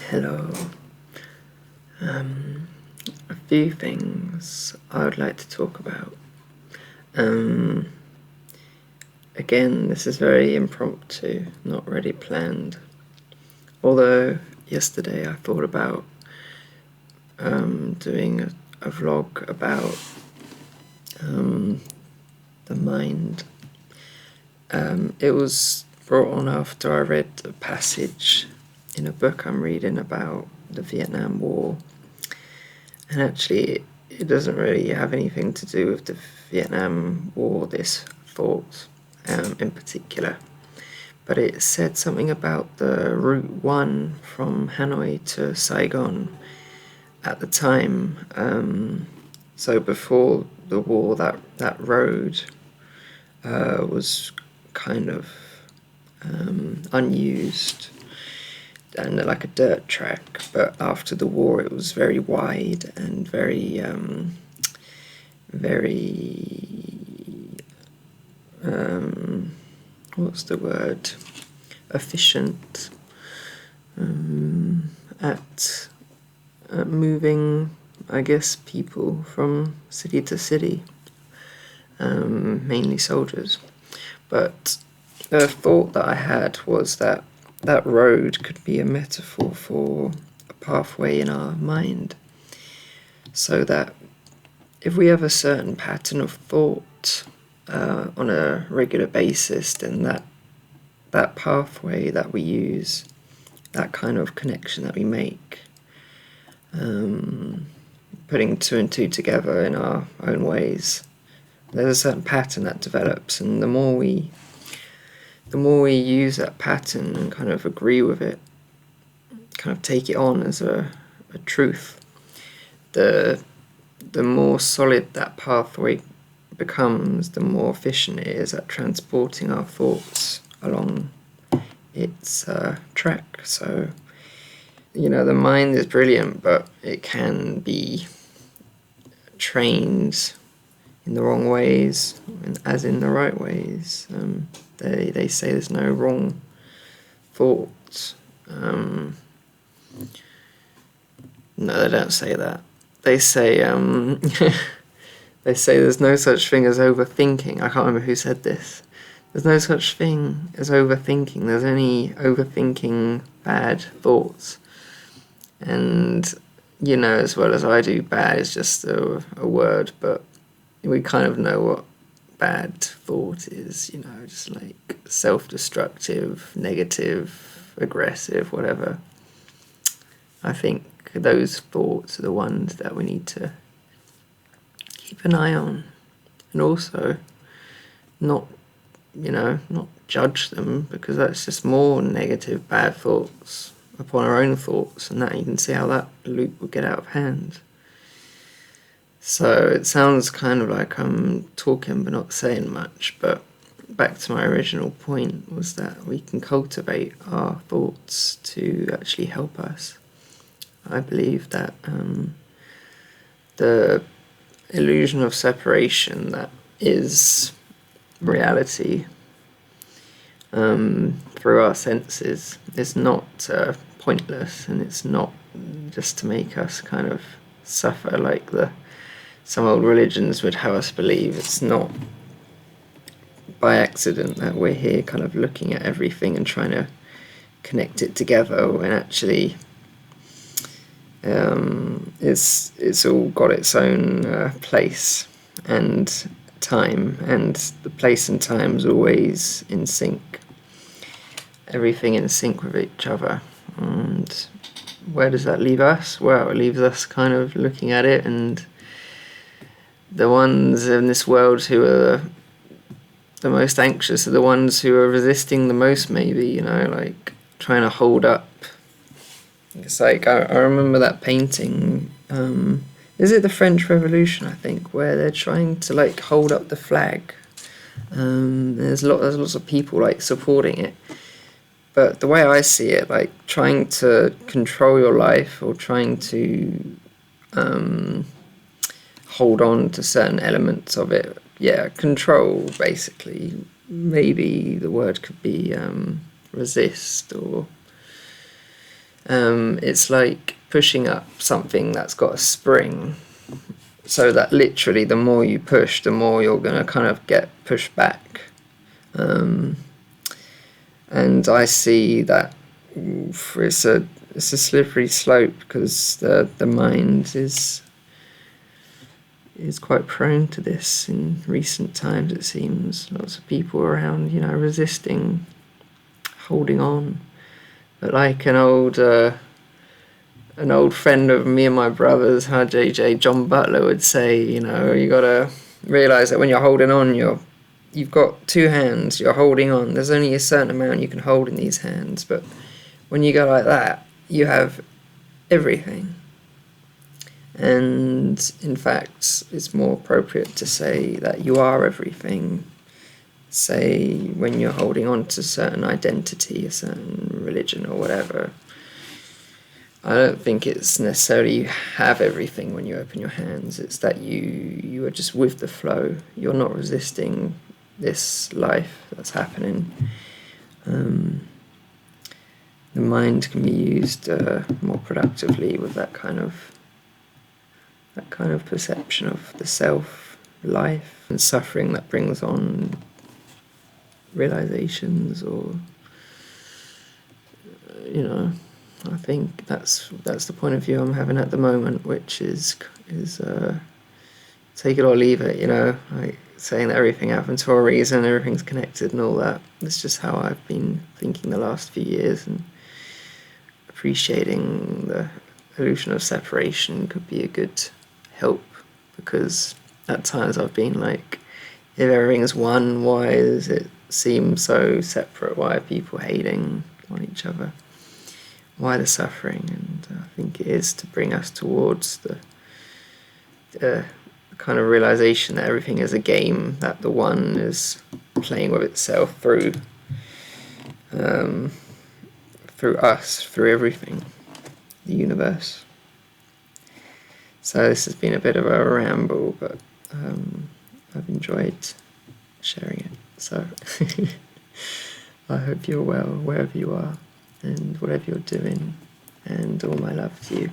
Hello. A few things I would like to talk about. Again, this is very impromptu, not really planned. Although yesterday I thought about doing a vlog about the mind. It was brought on after I read a passage in a book I'm reading about the Vietnam War. And actually, it doesn't really have anything to do with the Vietnam War, this thought in particular. But it said something about the Route 1 from Hanoi to Saigon at the time. So before the war, that road was kind of unused and like a dirt track, but after the war it was very wide and very what's the word, efficient at moving, I guess, people from city to city, mainly soldiers. But the thought that I had was that that road could be a metaphor for a pathway in our mind, so that if we have a certain pattern of thought on a regular basis, then that pathway that we use, that kind of connection that we make, putting two and two together in our own ways, there's a certain pattern that develops, and the more we use that pattern and kind of agree with it, kind of take it on as a truth, the more solid that pathway becomes, the more efficient it is at transporting our thoughts along its track. So, the mind is brilliant, but it can be trained in the wrong ways, as in the right ways. They say there's no wrong thoughts. No, they don't say that. They say they say there's no such thing as overthinking. I can't remember who said this. There's no such thing as overthinking. There's only overthinking bad thoughts. And as well as I do, bad is just a word, but we kind of know what bad thought is, just like self-destructive, negative, aggressive, whatever. I think those thoughts are the ones that we need to keep an eye on, and also not judge them, because that's just more negative, bad thoughts upon our own thoughts, and that you can see how that loop will get out of hand. So it sounds kind of like I'm talking but not saying much, but back to my original point was that we can cultivate our thoughts to actually help us. I believe that the illusion of separation that is reality through our senses is not pointless, and it's not just to make us kind of suffer like some old religions would have us believe. It's not by accident that we're here kind of looking at everything and trying to connect it together, when actually it's all got its own place and time, and the place and time is always in sync, everything in sync with each other. And where does that leave us? Well, it leaves us kind of looking at it, and the ones in this world who are the most anxious are the ones who are resisting the most, maybe, like trying to hold up. It's like, I remember that painting, is it the French Revolution, I think, where they're trying to like hold up the flag. There's lots of people like supporting it. But the way I see it, like trying to control your life, or trying to hold on to certain elements of it. Yeah, control, basically. Maybe the word could be resist, or It's like pushing up something that's got a spring, so that literally the more you push, the more you're going to kind of get pushed back. And I see that it's a slippery slope, because the mind is quite prone to this in recent times. It seems lots of people around, resisting, holding on. But like an old friend of me and my brother's, how JJ John Butler would say, you gotta realize that when you're holding on, you've got two hands, you're holding on. There's only a certain amount you can hold in these hands, but when you go like that, you have everything. And in fact, it's more appropriate to say that you are everything. Say, when you're holding on to a certain identity, a certain religion or whatever, I don't think it's necessarily you have everything when you open your hands. It's that you are just with the flow. You're not resisting this life that's happening. The mind can be used more productively with that kind of perception of the self, life, and suffering that brings on realizations, or I think that's the point of view I'm having at the moment, which is take it or leave it, like saying that everything happens for a reason, everything's connected and all that. It's just how I've been thinking the last few years, and appreciating the illusion of separation could be a good help, because at times I've been like, if everything's one, why does it seem so separate? Why are people hating on each other? Why the suffering? And I think it is to bring us towards the kind of realization that everything is a game, that the one is playing with itself through us, through everything, the universe. So this has been a bit of a ramble, but I've enjoyed sharing it. So I hope you're well wherever you are and whatever you're doing, and all my love to you.